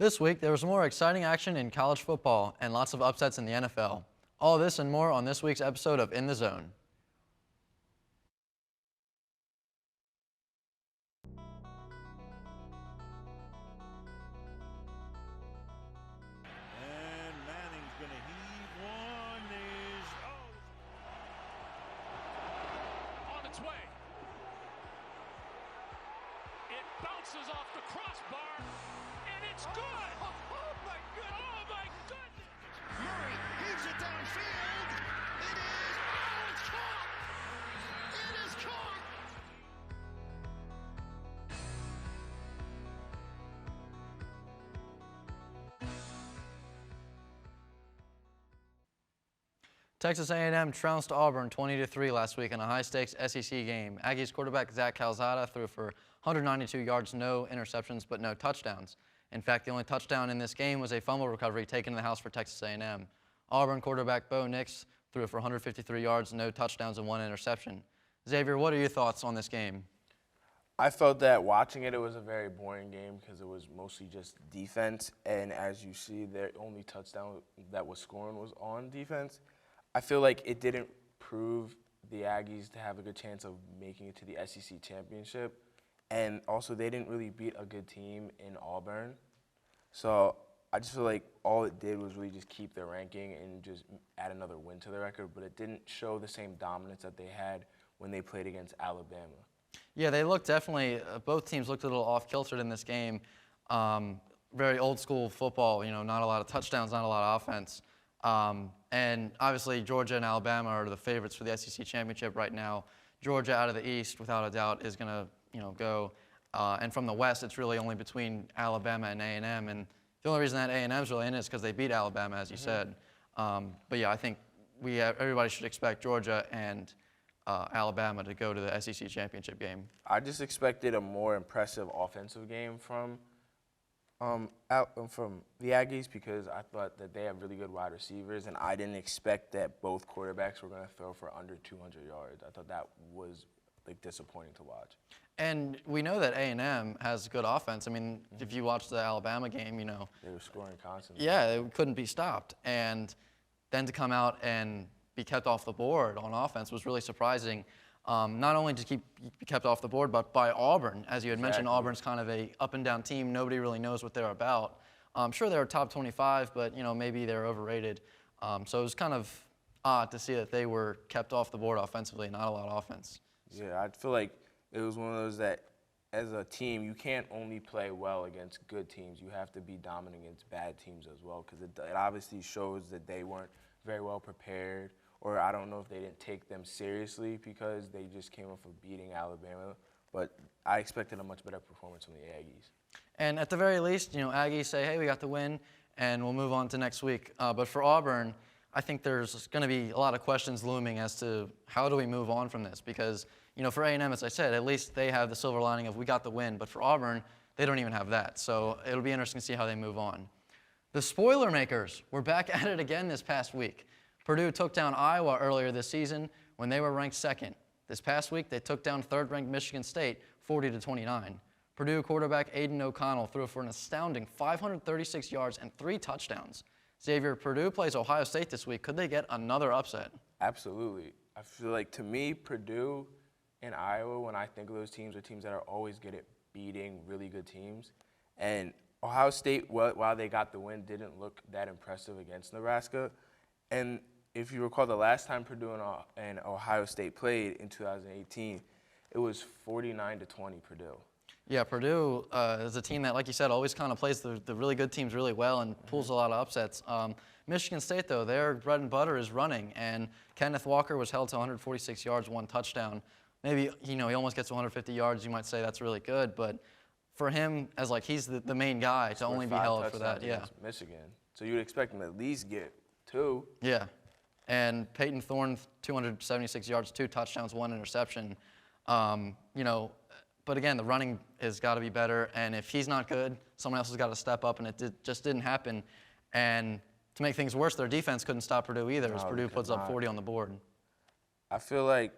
This week, there was more exciting action in college football and lots of upsets in the NFL. All this and more on this week's episode of In the Zone. And Manning's going to heave one. On its way. It bounces off the crossbar, and it's good. Oh my goodness. Oh my goodness. Murray heaves it downfield. It is. Oh, it's caught. It is caught. Texas A&M trounced Auburn 20-3 last week in a high-stakes SEC game. Aggies quarterback Zach Calzada threw for 192 yards, no interceptions, but no touchdowns. In fact, the only touchdown in this game was a fumble recovery taken in the house for Texas A&M. Auburn quarterback Bo Nix threw for 153 yards, no touchdowns, and one interception. Xavier, what are your thoughts on this game? I felt that watching it, it was a very boring game because it was mostly just defense. And as you see, the only touchdown that was scored was on defense. I feel like it didn't prove the Aggies to have a good chance of making it to the SEC championship. And also, they didn't really beat a good team in Auburn. So I just feel like all it did was really just keep their ranking and just add another win to their record. But it didn't show the same dominance that they had when they played against Alabama. Yeah, they looked definitely, both teams looked a little off-kiltered in this game. Very old-school football, not a lot of touchdowns, not a lot of offense. And obviously, Georgia and Alabama are the favorites for the SEC championship right now. Georgia out of the East, without a doubt, is going to, go. And from the West, it's really only between Alabama and A&M. And the only reason that A&M is really in it is because they beat Alabama, as you said. But yeah, I think everybody should expect Georgia and Alabama to go to the SEC championship game. I just expected a more impressive offensive game from the Aggies because I thought that they have really good wide receivers, and I didn't expect that both quarterbacks were going to throw for under 200 yards. I thought that was disappointing to watch. And we know that A&M has good offense. I mean, if you watch the Alabama game, they were scoring constantly. Yeah, they couldn't be stopped. And then to come out and be kept off the board on offense was really surprising. Not only to be kept off the board, but by Auburn. As you had mentioned, Auburn's kind of a up-and-down team. Nobody really knows what they're about. I'm sure they're top 25, but maybe they're overrated. So it was kind of odd to see that they were kept off the board offensively, not a lot of offense. Yeah, I feel like it was one of those that, as a team, you can't only play well against good teams. You have to be dominant against bad teams as well, because it obviously shows that they weren't very well prepared, or I don't know if they didn't take them seriously because they just came off of beating Alabama. But I expected a much better performance from the Aggies. And at the very least, Aggies say, hey, we got the win, and we'll move on to next week. But for Auburn, I think there's going to be a lot of questions looming as to how do we move on from this, because for A&M, as I said, at least they have the silver lining of we got the win. But for Auburn, they don't even have that. So it'll be interesting to see how they move on. The spoiler makers were back at it again this past week. Purdue took down Iowa earlier this season when they were ranked second. This past week, they took down third-ranked Michigan State 40-29. Purdue quarterback Aiden O'Connell threw for an astounding 536 yards and 3 touchdowns. Xavier, Purdue plays Ohio State this week. Could they get another upset? Absolutely. I feel like, to me, Purdue and Iowa, when I think of those teams, are teams that are always good at beating really good teams. And Ohio State, while they got the win, didn't look that impressive against Nebraska. And if you recall, the last time Purdue and Ohio State played in 2018, it was 49-20 Purdue. Yeah, Purdue is a team that, like you said, always kind of plays the really good teams really well and pulls a lot of upsets. Michigan State, though, their bread and butter is running, and Kenneth Walker was held to 146 yards, 1 touchdown. Maybe, he almost gets to 150 yards. You might say that's really good, but for him, as he's the main guy, to only be held for that, yeah. Michigan. So you would expect him to at least get 2. Yeah. And Peyton Thorne, 276 yards, 2 touchdowns, 1 interception. But again, the running has got to be better. And if he's not good, someone else has got to step up. And it just didn't happen. And to make things worse, their defense couldn't stop Purdue either, as Purdue puts up 40 on the board. I feel like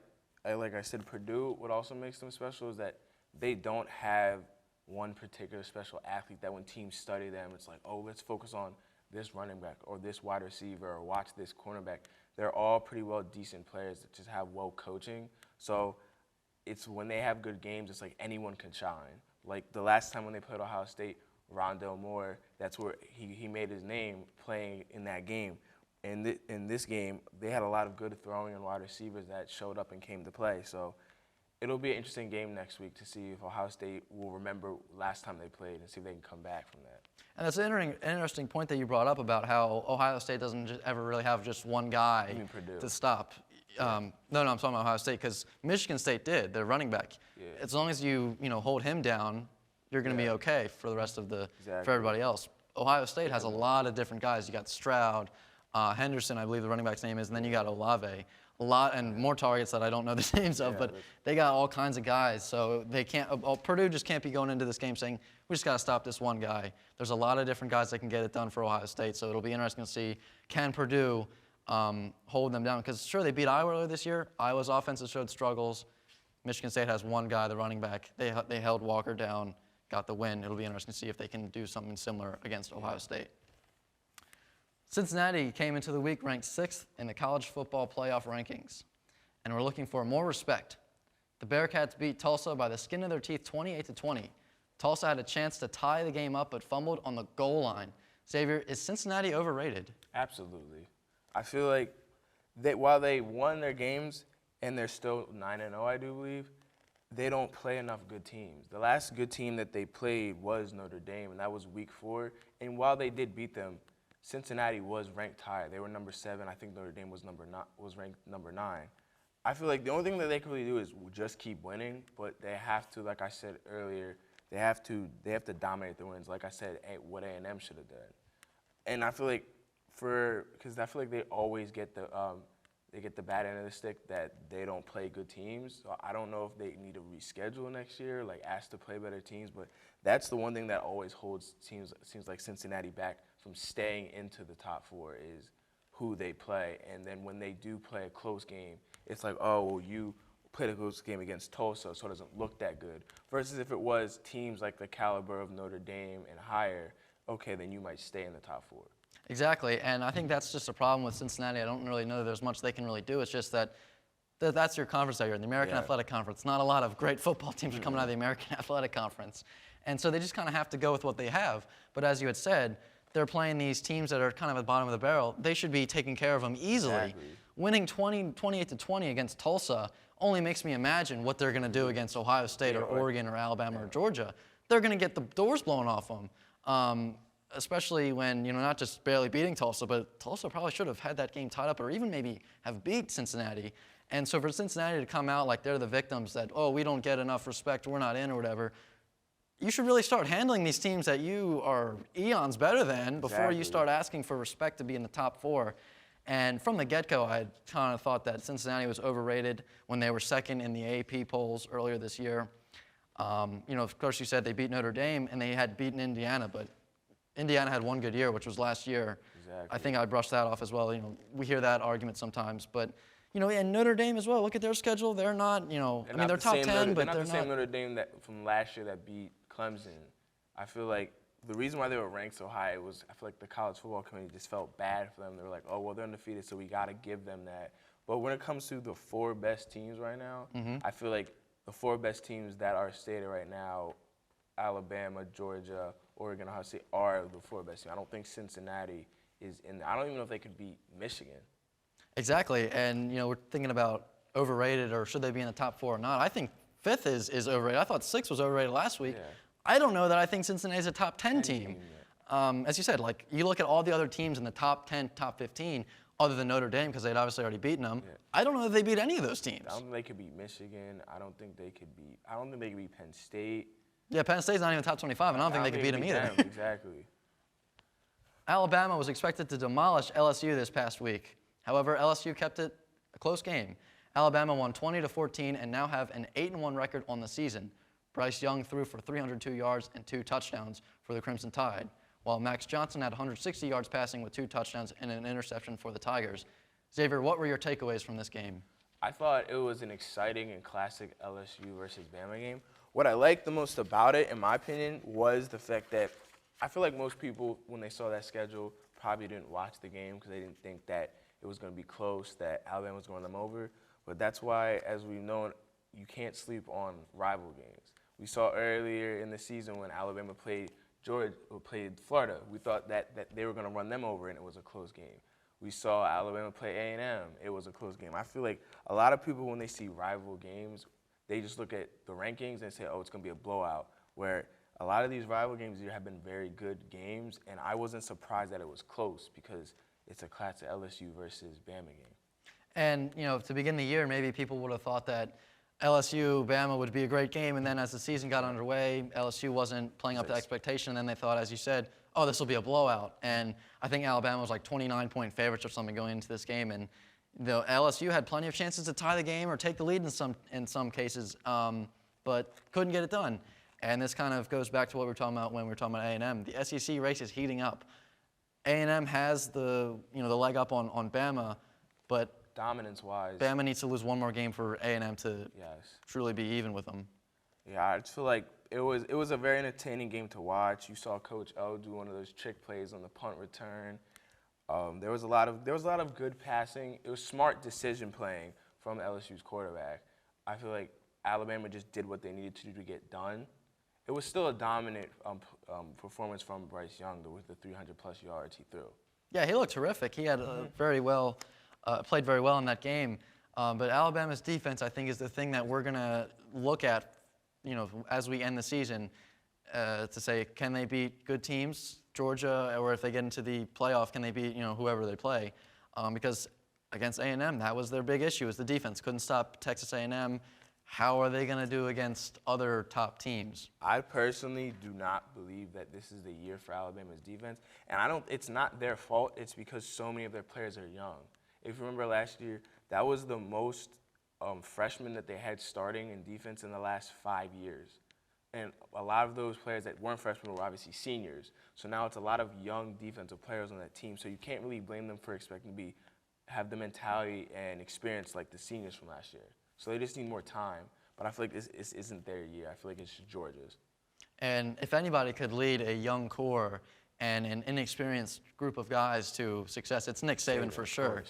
I said, Purdue, what also makes them special is that they don't have one particular special athlete that when teams study them, it's like, oh, let's focus on this running back or this wide receiver or watch this cornerback. They're all pretty well decent players that just have well coaching. So it's when they have good games, it's like anyone can shine. Like the last time when they played Ohio State, Rondale Moore, that's where he made his name playing in that game. And in this game, they had a lot of good throwing and wide receivers that showed up and came to play. So it'll be an interesting game next week to see if Ohio State will remember last time they played and see if they can come back from that. And that's an interesting point that you brought up about how Ohio State doesn't ever really have just one guy to stop. No, I'm talking about Ohio State because Michigan State did. Their running back. Yeah. As long as you hold him down, you're going to be okay for the rest of for everybody else. Ohio State has a lot of different guys. You got Stroud, Henderson, I believe the running back's name is, and then you got Olave. A lot and more targets that I don't know the names of, but they got all kinds of guys. So they can't. Purdue just can't be going into this game saying we just got to stop this one guy. There's a lot of different guys that can get it done for Ohio State. So it'll be interesting to see can Purdue hold them down because sure they beat Iowa earlier this year. Iowa's offense showed struggles. Michigan State has one guy, the running back. They held Walker down, got the win. It'll be interesting to see if they can do something similar against Ohio State. Cincinnati came into the week ranked 6th in the college football playoff rankings, and we're looking for more respect. The Bearcats beat Tulsa by the skin of their teeth 28-20. Tulsa had a chance to tie the game up but fumbled on the goal line. Xavier, is Cincinnati overrated? Absolutely. I feel like while they won their games and they're still 9-0, I do believe, they don't play enough good teams. The last good team that they played was Notre Dame, and that was week 4. And while they did beat them, Cincinnati was ranked higher. They were number 7. I think Notre Dame was ranked number 9. I feel like the only thing that they can really do is just keep winning, but they have to, like I said earlier, they have to dominate the wins. Like I said, what A&M should have done. And I feel like because I feel like they always get the bad end of the stick that they don't play good teams. So I don't know if they need to reschedule next year, like ask to play better teams. But that's the one thing that always holds teams like Cincinnati back from staying into the top 4 is who they play. And then when they do play a close game, it's like, oh, well, you played a close game against Tulsa, so it doesn't look that good. Versus if it was teams like the caliber of Notre Dame and higher, okay, then you might stay in the top 4. Exactly, and I think that's just a problem with Cincinnati. I don't really know that there's much they can really do. It's just that's your conference that you're in, the American Athletic Conference. Not a lot of great football teams are coming out of the American Athletic Conference. And so they just kind of have to go with what they have. But as you had said, they're playing these teams that are kind of at the bottom of the barrel. They should be taking care of them easily. Exactly. Winning 28-20 against Tulsa only makes me imagine what they're going to do against Ohio State or Oregon or Alabama or Georgia. They're going to get the doors blown off them. Especially when, not just barely beating Tulsa, but Tulsa probably should have had that game tied up or even maybe have beat Cincinnati. And so for Cincinnati to come out like they're the victims that, oh, we don't get enough respect, we're not in or whatever, you should really start handling these teams that you are eons better than before you start asking for respect to be in the top 4. And from the get-go, I kind of thought that Cincinnati was overrated when they were 2nd in the AP polls earlier this year. Of course, you said they beat Notre Dame and they had beaten Indiana, but Indiana had one good year, which was last year. Exactly. I think I brushed that off as well. We hear that argument sometimes, but and Notre Dame as well. Look at their schedule. They're not, they're top 10, but they're not the same Notre Dame that from last year that beat Clemson. I feel like the reason why they were ranked so high was I feel like the college football committee just felt bad for them. They were like, oh well, they're undefeated, so we got to give them that. But when it comes to the 4 best teams right now, I feel like the 4 best teams that are stated right now, Alabama, Georgia, Oregon, Ohio State are the 4 best teams. I don't think Cincinnati is in there. I don't even know if they could beat Michigan. Exactly, and we're thinking about overrated or should they be in the top 4 or not. I think 5th is overrated. I thought 6th was overrated last week. Yeah. I don't know that I think Cincinnati's a top 10 team. As you said, like you look at all the other teams in the top 10, top 15, other than Notre Dame because they'd obviously already beaten them. Yeah. I don't know if they beat any of those teams. I don't think they could beat Michigan. I don't think they could beat Penn State. Yeah, Penn State's not even top 25, and I don't think they could beat them either. Exactly. Alabama was expected to demolish LSU this past week. However, LSU kept it a close game. Alabama won 20-14 and now have an 8-1 record on the season. Bryce Young threw for 302 yards and 2 touchdowns for the Crimson Tide, while Max Johnson had 160 yards passing with 2 touchdowns and an interception for the Tigers. Xavier, what were your takeaways from this game? I thought it was an exciting and classic LSU versus Bama game. What I liked the most about it, in my opinion, was the fact that I feel like most people, when they saw that schedule, probably didn't watch the game because they didn't think that it was going to be close, that Alabama was going to run them over. But that's why, as we've known, you can't sleep on rival games. We saw earlier in the season when Alabama played Florida, we thought that they were going to run them over, and it was a close game. We saw Alabama play A&M. It was a close game. I feel like a lot of people, when they see rival games, they just look at the rankings and say, oh, it's going to be a blowout, where a lot of these rival games have been very good games, and I wasn't surprised that it was close because it's a classic LSU versus Bama game. And, you know, to begin the year, maybe people would have thought that LSU, Bama would be a great game, and then as the season got underway, LSU wasn't playing up to expectation, and then they thought, as you said, oh, this will be a blowout. And I think Alabama was like 29-point favorites or something going into this game, and LSU had plenty of chances to tie the game or take the lead in some cases, but couldn't get it done. And this kind of goes back to what we were talking about when we were talking about A&M. The SEC race is heating up. A&M has the leg up on Bama, but dominance-wise, Bama needs to lose one more game for A&M to truly be even with them. Yeah, I just feel like it was a very entertaining game to watch. You saw Coach O do one of those trick plays on the punt return. There was a lot of good passing. It was smart decision playing from LSU's quarterback. I feel like Alabama just did what they needed to do to get done. It was still a dominant performance from Bryce Young with the 300-plus yards he threw. Yeah, he looked terrific. He had played very well in that game. But Alabama's defense, I think, is the thing that we're going to look at, as we end the season, to say, can they beat good teams, Georgia, or if they get into the playoff, can they beat, whoever they play? Because against A&M, that was their big issue, is the defense. Couldn't stop Texas A&M. How are they going to do against other top teams? I personally do not believe that this is the year for Alabama's defense. And it's not their fault. It's because so many of their players are young. If you remember last year, that was the most freshmen that they had starting in defense in the last 5 years. And a lot of those players that weren't freshmen were obviously seniors. So now it's a lot of young defensive players on that team. So you can't really blame them for expecting to have the mentality and experience like the seniors from last year. So they just need more time. But I feel like this isn't their year. I feel like it's Georgia's. And if anybody could lead a young core and an inexperienced group of guys to success, it's Nick Saban for sure.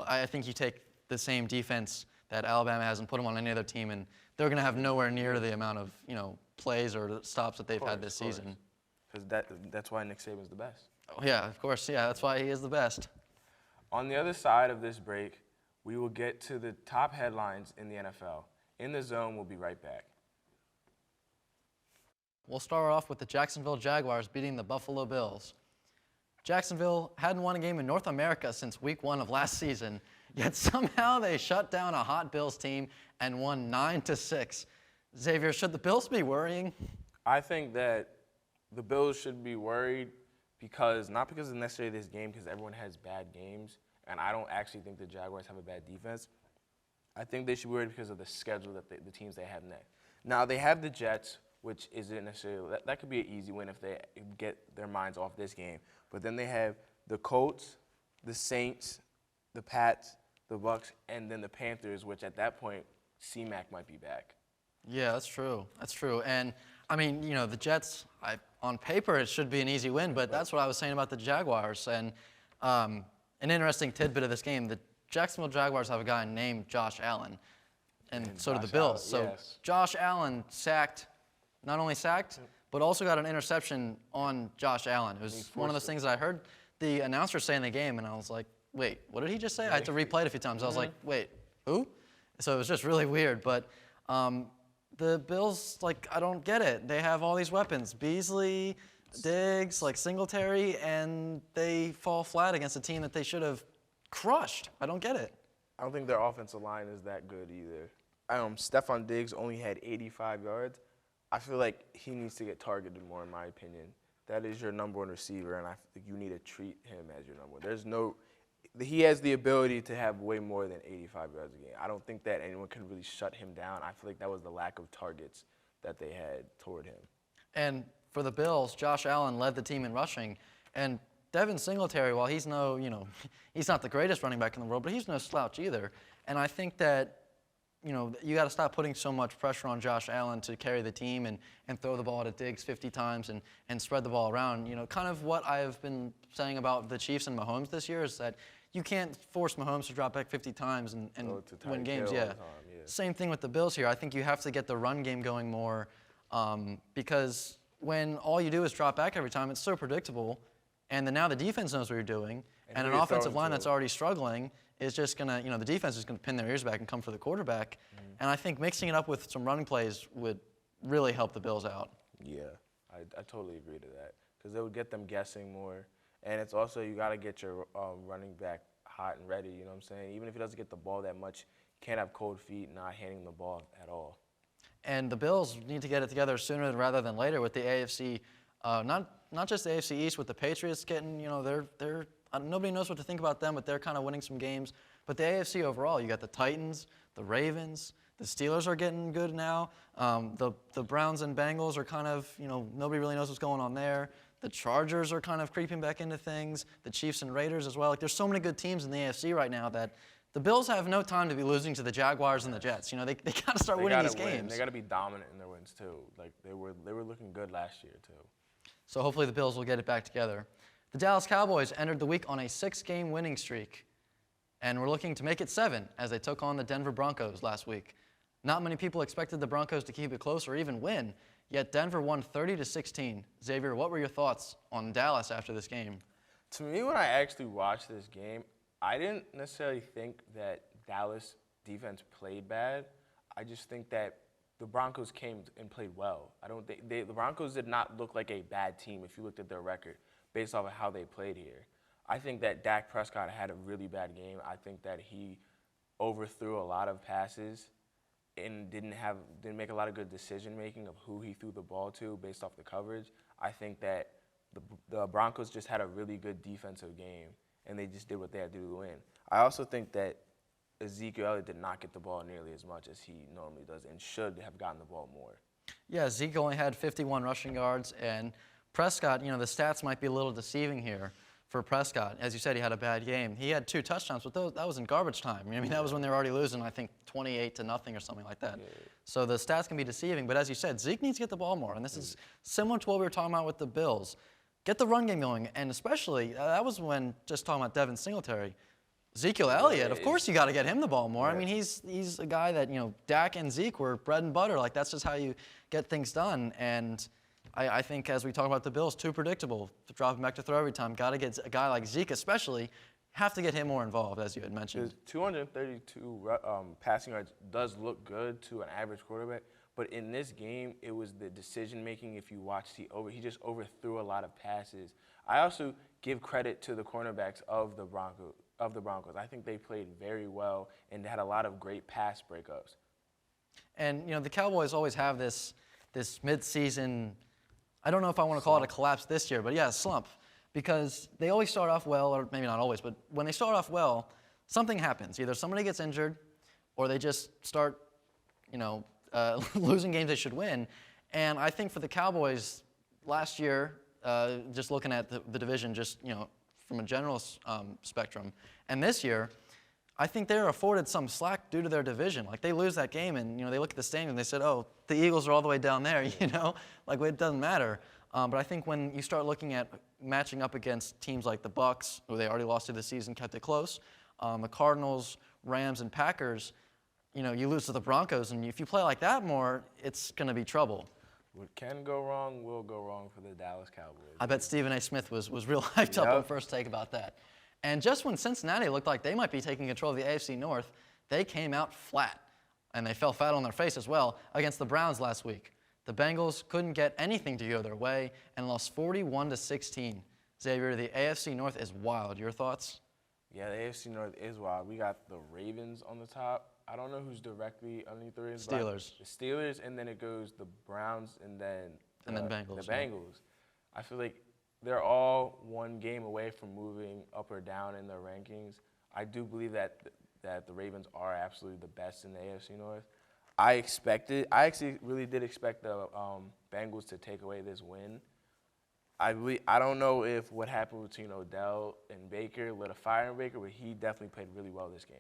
I think you take the same defense that Alabama has and put them on any other team, and they're going to have nowhere near the amount of plays or stops that they've had this season. Because that's why Nick Saban's the best. Oh, yeah, of course. Yeah, that's why he is the best. On the other side of this break, we will get to the top headlines in the NFL. In the Zone, we'll be right back. We'll start off with the Jacksonville Jaguars beating the Buffalo Bills. Jacksonville hadn't won a game in North America since week 1 of last season, yet somehow they shut down a hot Bills team and won 9-6. Xavier, should the Bills be worrying? I think that the Bills should be worried not because of necessarily this game, because everyone has bad games, and I don't actually think the Jaguars have a bad defense. I think they should be worried because of the schedule that the teams they have next. Now, they have the Jets, which isn't necessarily – that could be an easy win if they get their minds off this game. But then they have the Colts, the Saints, the Pats, the Bucs, and then the Panthers, which at that point, C-Mac might be back. Yeah, that's true. That's true. And, I mean, the Jets, on paper, it should be an easy win, but that's what I was saying about the Jaguars. And an interesting tidbit of this game, the Jacksonville Jaguars have a guy named Josh Allen, and so do the Bills. So Josh Allen not only sacked, but also got an interception on Josh Allen. It was one of those things that I heard the announcer say in the game, and I was like, wait, what did he just say? I had to replay it a few times. I was like, wait, who? So it was just really weird. But the Bills, I don't get it. They have all these weapons, Beasley, Diggs, Singletary, and they fall flat against a team that they should have crushed. I don't get it. I don't think their offensive line is that good either. Stephon Diggs only had 85 yards. I feel like he needs to get targeted more, in my opinion. That is your number one receiver, and I think you need to treat him as your number one. He has the ability to have way more than 85 yards a game. I don't think that anyone can really shut him down. I feel like that was the lack of targets that they had toward him. And for the Bills, Josh Allen led the team in rushing, and Devin Singletary, while he's he's not the greatest running back in the world, but he's no slouch either. And I think that you got to stop putting so much pressure on Josh Allen to carry the team and throw the ball to Diggs 50 times and spread the ball around. Kind of what I've been saying about the Chiefs and Mahomes this year is that you can't force Mahomes to drop back 50 times and win games. Yeah. Same thing with the Bills here. I think you have to get the run game going more because when all you do is drop back every time, it's so predictable. And then now the defense knows what you're doing. And an offensive line that's already struggling is just going to, the defense is going to pin their ears back and come for the quarterback. And I think mixing it up with some running plays would really help the Bills out. Yeah, I totally agree to that because it would get them guessing more. And it's also you got to get your running back hot and ready, you know what I'm saying? Even if he doesn't get the ball that much, you can't have cold feet not handing the ball at all. And the Bills need to get it together sooner rather than later with the AFC, not just the AFC East, with the Patriots getting, they're nobody knows what to think about them, but they're kind of winning some games. But the AFC overall, you got the Titans, the Ravens, the Steelers are getting good now. The Browns and Bengals are kind of, nobody really knows what's going on there. The Chargers are kind of creeping back into things. The Chiefs and Raiders as well. Like, there's so many good teams in the AFC right now that the Bills have no time to be losing to the Jaguars and the Jets. They got to start winning these games. They got to be dominant in their wins too. Like they were looking good last year too. So hopefully the Bills will get it back together. The Dallas Cowboys entered the week on a 6-game winning streak, and were looking to make it 7 as they took on the Denver Broncos last week. Not many people expected the Broncos to keep it close or even win, yet Denver won 30-16. Xavier, what were your thoughts on Dallas after this game? To me, when I actually watched this game, I didn't necessarily think that Dallas defense played bad. I just think that the Broncos came and played well. I don't think the Broncos did not look like a bad team if you looked at their record based off of how they played here. I think that Dak Prescott had a really bad game. I think that he overthrew a lot of passes and didn't make a lot of good decision making of who he threw the ball to based off the coverage. I think that the Broncos just had a really good defensive game, and they just did what they had to do to win. I also think that Ezekiel Elliott did not get the ball nearly as much as he normally does and should have gotten the ball more. Yeah, Zeke only had 51 rushing yards, and Prescott, the stats might be a little deceiving here for Prescott. As you said, he had a bad game. He had 2 touchdowns, but that was in garbage time. That was when they were already losing, I think, 28-0 or something like that. Yeah. So the stats can be deceiving, but as you said, Zeke needs to get the ball more, and this is similar to what we were talking about with the Bills. Get the run game going, and especially, that was when, just talking about Devin Singletary, Ezekiel Elliott, of course you got to get him the ball more. Yeah. He's a guy that, Dak and Zeke were bread and butter. Like, that's just how you get things done. And I think as we talk about the Bills, too predictable to drop him back to throw every time. Got to get a guy like Zeke especially, have to get him more involved, as you had mentioned. His 232 passing yards does look good to an average quarterback, but in this game, it was the decision-making. If you watched, he just overthrew a lot of passes. I also give credit to the cornerbacks of the Broncos. I think they played very well and had a lot of great pass breakups. And, the Cowboys always have this mid-season, I don't know if I want to call it a collapse this year, but yeah, a slump. Because they always start off well, or maybe not always, but when they start off well, something happens. Either somebody gets injured, or they just start, losing games they should win. And I think for the Cowboys last year, just looking at the division, from a general spectrum, and this year, I think they're afforded some slack due to their division. Like, they lose that game, and they look at the standings and they said, "Oh, the Eagles are all the way down there." Like, it doesn't matter. But I think when you start looking at matching up against teams like the Bucs, who they already lost to this season, kept it close, the Cardinals, Rams, and Packers, you lose to the Broncos, and if you play like that more, it's going to be trouble. What can go wrong will go wrong for the Dallas Cowboys. I bet Stephen A. Smith was real hyped up on First Take about that. And just when Cincinnati looked like they might be taking control of the AFC North, they came out flat, and they fell flat on their face as well against the Browns last week. The Bengals couldn't get anything to go their way and lost 41-16. Xavier, the AFC North is wild. Your thoughts? Yeah, the AFC North is wild. We got the Ravens on the top. I don't know who's directly underneath the Ravens. Steelers. The Steelers, and then it goes the Browns, and then Bengals. The Bengals. I feel like they're all one game away from moving up or down in their rankings. I do believe that the Ravens are absolutely the best in the AFC North. I actually really did expect the Bengals to take away this win. I don't know if what happened between Odell and Baker lit a fire in Baker, but he definitely played really well this game.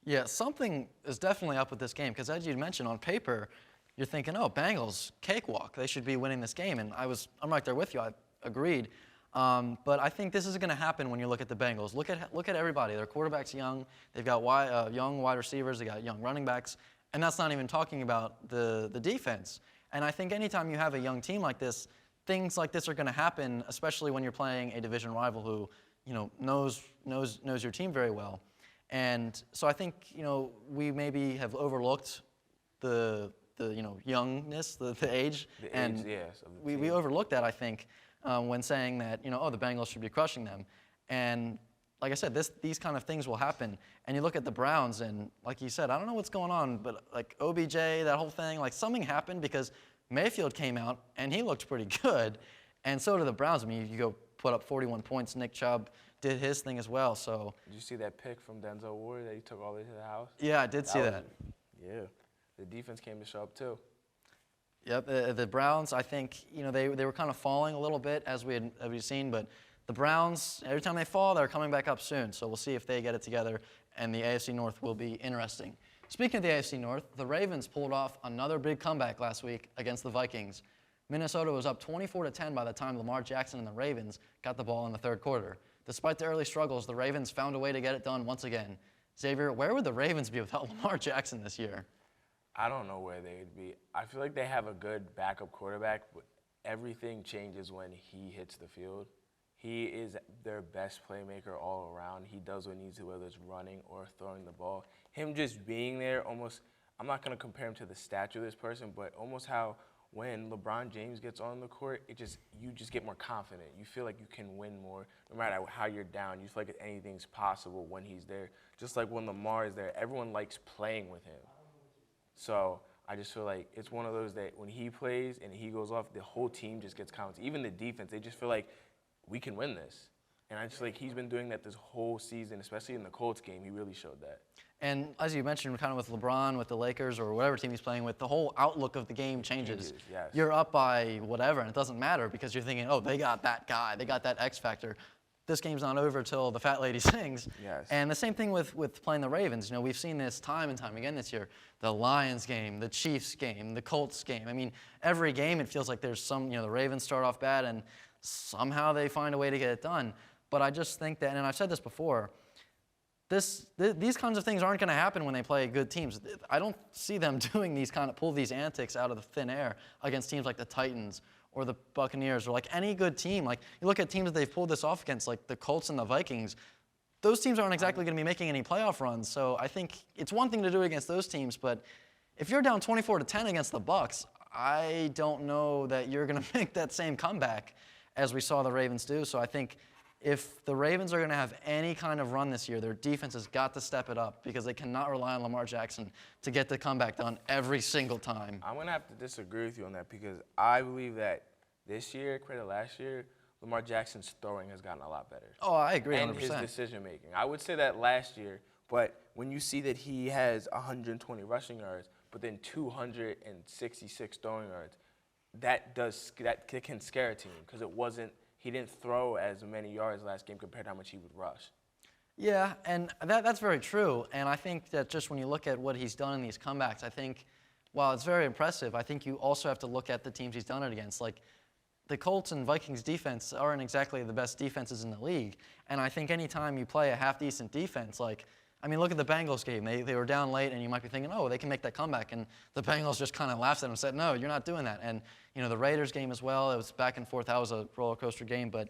Yeah, something is definitely up with this game because, as you mentioned, on paper, you're thinking, oh, Bengals, cakewalk. They should be winning this game. And I'm right there with you. I agreed. But I think this is going to happen when you look at the Bengals. Look at everybody. Their quarterback's young. They've got young wide receivers. They got young running backs. And that's not even talking about the defense. And I think anytime you have a young team like this, things like this are going to happen, especially when you're playing a division rival who, knows your team very well. And so I think, we maybe have overlooked the youngness, the age. And yes, of the we team. overlooked that, I think, when saying that, the Bengals should be crushing them. And like I said, these kind of things will happen. And you look at the Browns, and like you said, I don't know what's going on, but like OBJ, that whole thing, like something happened because Mayfield came out, and he looked pretty good. And so did the Browns. I mean, you go put up 41 points. Nick Chubb did his thing as well. So Did you see that pick from Denzel Ward that he took all the way to the house? yeah, I did see that. Yeah. The defense came to show up too. Yep, the Browns, I think, they were kind of falling a little bit as we've seen, but the Browns, every time they fall, they're coming back up soon. So we'll see if they get it together, and the AFC North will be interesting. Speaking of the AFC North, the Ravens pulled off another big comeback last week against the Vikings. Minnesota was up 24-10 by the time Lamar Jackson and the Ravens got the ball in the third quarter. Despite the early struggles, the Ravens found a way to get it done once again. Xavier, where would the Ravens be without Lamar Jackson this year? I don't know where they would be. I feel like they have a good backup quarterback, but everything changes when he hits the field. He is their best playmaker all around. He does what he needs to, whether it's running or throwing the ball. Him just being there almost, I'm not going to compare him to the stature of this person, but almost how when LeBron James gets on the court, you just get more confident. You feel like you can win more no matter how you're down. You feel like anything's possible when he's there. Just like when Lamar is there, everyone likes playing with him. So I just feel like it's one of those that when he plays and he goes off, the whole team just gets confident. Even the defense, they just feel like we can win this. And I just feel like he's been doing that this whole season, especially in the Colts game. He really showed that. And as you mentioned, kind of with LeBron, with the Lakers, or whatever team he's playing with, the whole outlook of the game changes. Yes. You're up by whatever, and it doesn't matter because you're thinking, oh, they got that guy. They got that X factor. This game's not over till the fat lady sings. Yes. And the same thing with playing the Ravens. We've seen this time and time again this year. The Lions game, the Chiefs game, the Colts game. I mean, every game it feels like there's some, the Ravens start off bad and somehow they find a way to get it done. But I just think that, and I've said this before, these kinds of things aren't going to happen when they play good teams. I don't see them pull these antics out of the thin air against teams like the Titans or the Buccaneers or like any good team. Like you look at teams that they've pulled this off against, like the Colts and the Vikings. Those teams aren't exactly going to be making any playoff runs. So I think it's one thing to do it against those teams, but if you're down 24-10 against the Bucs, I don't know that you're going to make that same comeback as we saw the Ravens do. So I think if the Ravens are going to have any kind of run this year, their defense has got to step it up because they cannot rely on Lamar Jackson to get the comeback done every single time. I'm going to have to disagree with you on that because I believe that this year, compared to last year, Lamar Jackson's throwing has gotten a lot better. Oh, I agree 100%. And his decision-making. I would say that last year, but when you see that he has 120 rushing yards, but then 266 throwing yards, that can scare a team because he didn't throw as many yards last game compared to how much he would rush. Yeah, and that's very true. And I think that just when you look at what he's done in these comebacks, I think while it's very impressive, I think you also have to look at the teams he's done it against. Like the Colts and Vikings defense aren't exactly the best defenses in the league. And I think anytime you play a half-decent defense, look at the Bengals game. They were down late, and you might be thinking, oh, they can make that comeback. And the Bengals just kind of laughed at them and said, no, you're not doing that. And, the Raiders game as well, it was back and forth. That was a roller coaster game. But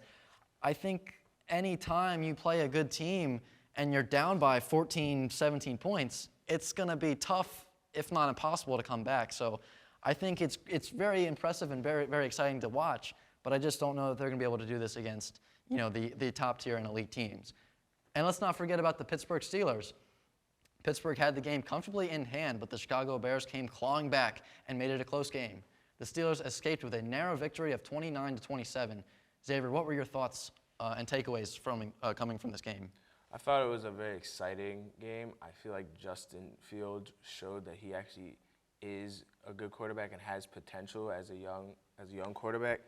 I think any time you play a good team and you're down by 14, 17 points, it's going to be tough, if not impossible, to come back. So I think it's very impressive and very, very exciting to watch. But I just don't know that they're going to be able to do this against, the top tier and elite teams. And let's not forget about the Pittsburgh Steelers. Pittsburgh had the game comfortably in hand, but the Chicago Bears came clawing back and made it a close game. The Steelers escaped with a narrow victory of 29-27. Xavier, what were your thoughts and takeaways from coming from this game? I thought it was a very exciting game. I feel like Justin Fields showed that he actually is a good quarterback and has potential as a young quarterback.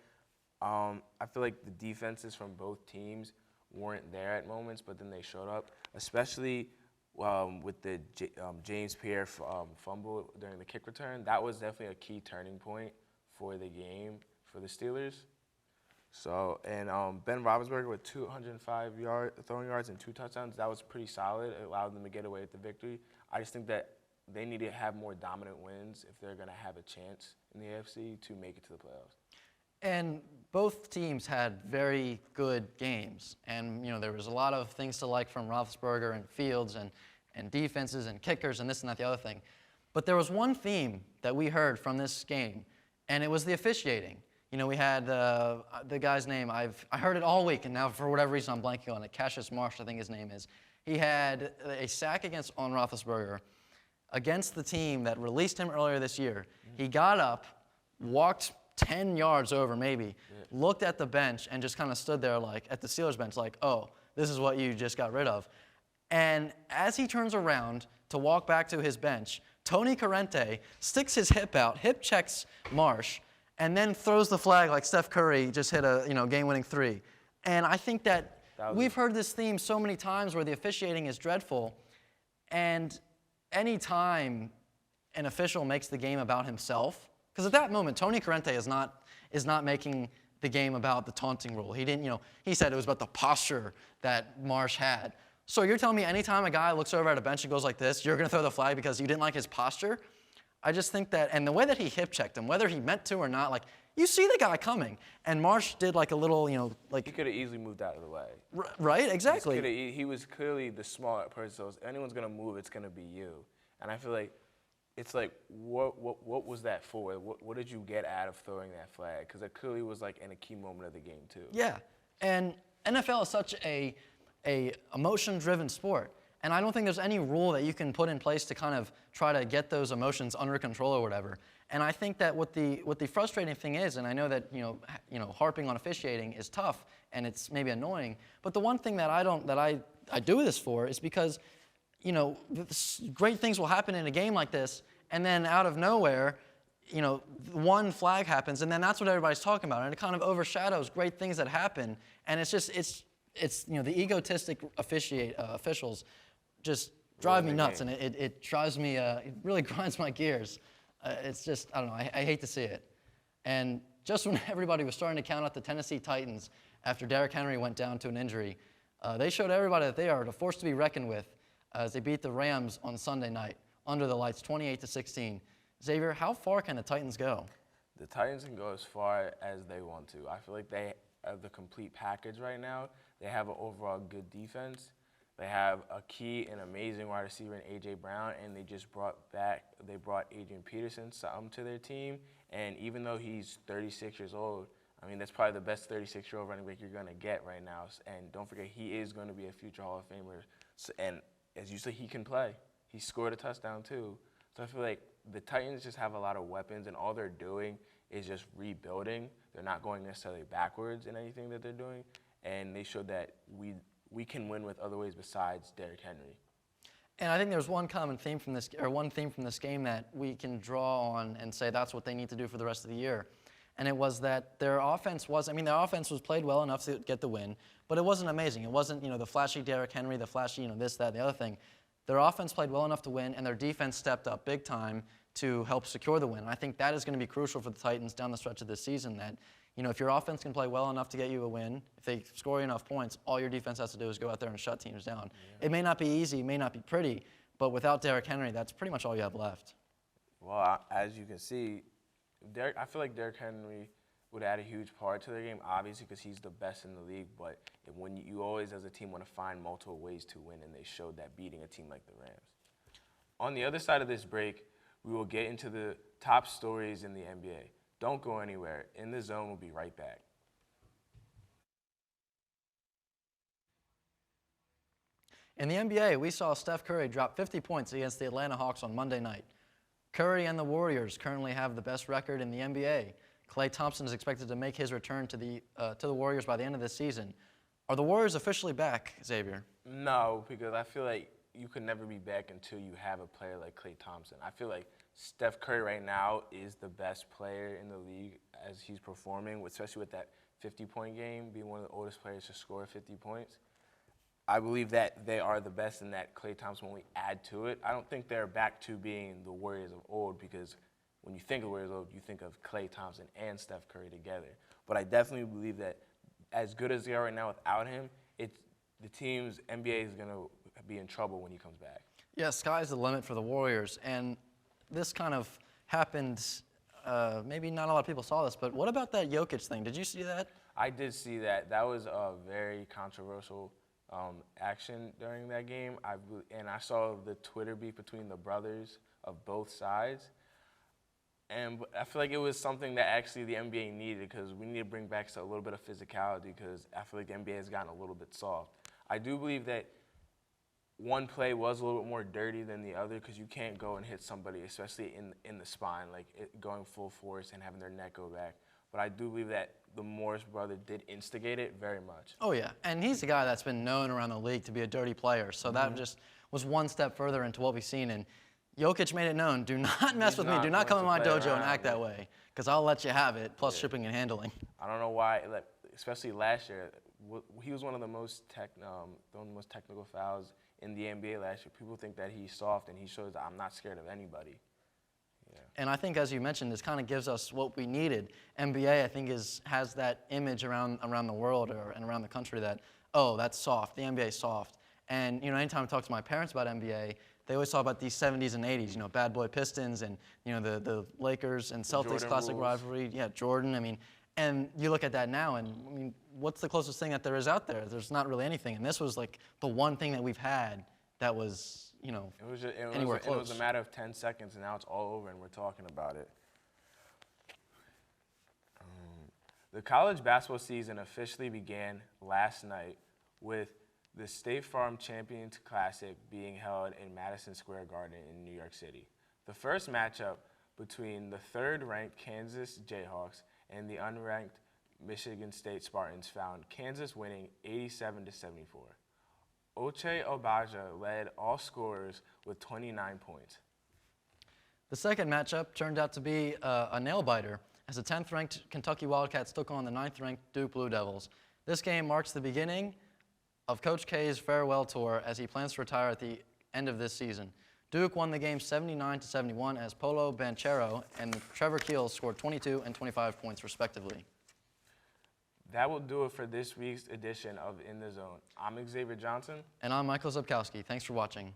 I feel like the defenses from both teams weren't there at moments, but then they showed up, especially with the James Pierre fumble during the kick return. That was definitely a key turning point for the game for the Steelers. So, and Ben Roethlisberger with 205 throwing yards and 2 touchdowns, that was pretty solid. It allowed them to get away with the victory. I just think that they need to have more dominant wins if they're going to have a chance in the AFC to make it to the playoffs. And both teams had very good games. And, there was a lot of things to like from Roethlisberger and Fields and defenses and kickers and this and that, the other thing. But there was one theme that we heard from this game, and it was the officiating. We had the guy's name. I heard it all week, and now for whatever reason I'm blanking on it. Cassius Marsh, I think his name is. He had a sack on Roethlisberger against the team that released him earlier this year. He got up, walked 10 yards over maybe, looked at the bench, and just kind of stood there at the Steelers bench like, oh, this is what you just got rid of. And as he turns around to walk back to his bench, Tony Corrente sticks his hip out, hip checks Marsh, and then throws the flag like Steph Curry just hit a game-winning 3. And I think that we've heard this theme so many times where the officiating is dreadful, and any time an official makes the game about himself, because at that moment Tony Corrente is not making the game about the taunting rule. He didn't, he said it was about the posture that Marsh had. So you're telling me anytime a guy looks over at a bench and goes like this, you're going to throw the flag because you didn't like his posture? I just think that, and the way that he hip checked him, whether he meant to or not, you see the guy coming, and Marsh did a little, He could have easily moved out of the way. Right, exactly. He was clearly the smart person, so if anyone's going to move, it's going to be you. And I feel like it's what was that for? What did you get out of throwing that flag? Because it clearly was in a key moment of the game too. Yeah, and NFL is such a emotion-driven sport. And I don't think there's any rule that you can put in place to kind of try to get those emotions under control or whatever. And I think that what the frustrating thing is, and I know that harping on officiating is tough and it's maybe annoying, but the one thing that I do this for is because great things will happen in a game like this, and then out of nowhere, one flag happens, and then that's what everybody's talking about, and it kind of overshadows great things that happen, and it's the egotistic officials just drive me nuts, and it drives me, it really grinds my gears. It's just, I don't know, I hate to see it. And just when everybody was starting to count out the Tennessee Titans after Derrick Henry went down to an injury, they showed everybody that they are a force to be reckoned with as they beat the Rams on Sunday night under the lights, 28-16. Xavier, how far can the Titans go? The Titans can go as far as they want to. I feel like they have the complete package right now. They have an overall good defense. They have a key and amazing wide receiver in A.J. Brown, and they brought Adrian Peterson to their team. And even though he's 36 years old, I mean, that's probably the best 36-year-old running back you're going to get right now. And don't forget, he is going to be a future Hall of Famer. And as you say, he can play. He scored a touchdown too. So I feel like the Titans just have a lot of weapons, and all they're doing is just rebuilding. They're not going necessarily backwards in anything that they're doing. And they showed that we can win with other ways besides Derrick Henry. And I think there's one common theme from this, or one theme from this game that we can draw on and say that's what they need to do for the rest of the year. And it was that their offense was played well enough to get the win, but it wasn't amazing. It wasn't, the flashy Derrick Henry, the flashy, this, that, the other thing. Their offense played well enough to win, and their defense stepped up big time to help secure the win. And I think that is going to be crucial for the Titans down the stretch of this season, that if your offense can play well enough to get you a win, if they score enough points, all your defense has to do is go out there and shut teams down. Yeah. It may not be easy, it may not be pretty, but without Derrick Henry, that's pretty much all you have left. Well, as you can see, I feel like Derrick Henry would add a huge part to their game, obviously, because he's the best in the league. But when you always, as a team, want to find multiple ways to win, and they showed that beating a team like the Rams. On the other side of this break, we will get into the top stories in the NBA. Don't go anywhere. In the Zone, we'll be right back. In the NBA, we saw Steph Curry drop 50 points against the Atlanta Hawks on Monday night. Curry and the Warriors currently have the best record in the NBA. Klay Thompson is expected to make his return to the Warriors by the end of this season. Are the Warriors officially back, Xavier? No, because I feel like you could never be back until you have a player like Klay Thompson. I feel like Steph Curry right now is the best player in the league as he's performing, especially with that 50-point game, being one of the oldest players to score 50 points. I believe that they are the best and that Klay Thompson will only add to it. I don't think they're back to being the Warriors of old because when you think of Warriors of old, you think of Klay Thompson and Steph Curry together. But I definitely believe that as good as they are right now without him, the team's NBA is going to be in trouble when he comes back. Yeah, sky's the limit for the Warriors, and this kind of happened. Maybe not a lot of people saw this, but what about that Jokic thing? Did you see that? I did see that. That was a very controversial action during that game. And I saw the Twitter beef between the brothers of both sides. And I feel like it was something that actually the NBA needed because we need to bring back a little bit of physicality because I feel like the NBA has gotten a little bit soft. I do believe that one play was a little bit more dirty than the other because you can't go and hit somebody, especially in the spine, like going full force and having their neck go back. But I do believe that the Morris brother did instigate it very much. Oh, yeah. And he's a guy that's been known around the league to be a dirty player. So that just was one step further into what we've seen. And Jokic made it known, do not mess with me. Do not come in my dojo and act that way because I'll let you have it, plus shipping and handling. I don't know why, especially last year, he was one of the most technical fouls in the NBA last year. People think that he's soft, and he shows that I'm not scared of anybody. Yeah. And I think, as you mentioned, this kind of gives us what we needed. NBA, I think, has that image around the world and around the country that, oh, that's soft. The NBA is soft. And, anytime I talk to my parents about NBA, they always talk about these 70s and 80s, bad boy Pistons and, the Lakers and Celtics Jordan classic rules. rivalry. Yeah, Jordan. And you look at that now, and, what's the closest thing that there is out there? There's not really anything. And this was, like, the one thing that we've had that was, anywhere close. It was a matter of 10 seconds, and now it's all over, and we're talking about it. The college basketball season officially began last night with the State Farm Champions Classic being held in Madison Square Garden in New York City. The first matchup between the third-ranked Kansas Jayhawks and the unranked Michigan State Spartans found Kansas winning 87-74. Ochai Agbaji led all scorers with 29 points. The second matchup turned out to be a nail-biter as the 10th-ranked Kentucky Wildcats took on the 9th-ranked Duke Blue Devils. This game marks the beginning of Coach K's farewell tour as he plans to retire at the end of this season. Duke won the game 79-71 as Polo Banchero and Trevor Keels scored 22 and 25 points respectively. That will do it for this week's edition of In the Zone. I'm Xavier Johnson. And I'm Michael Zubkowski. Thanks for watching.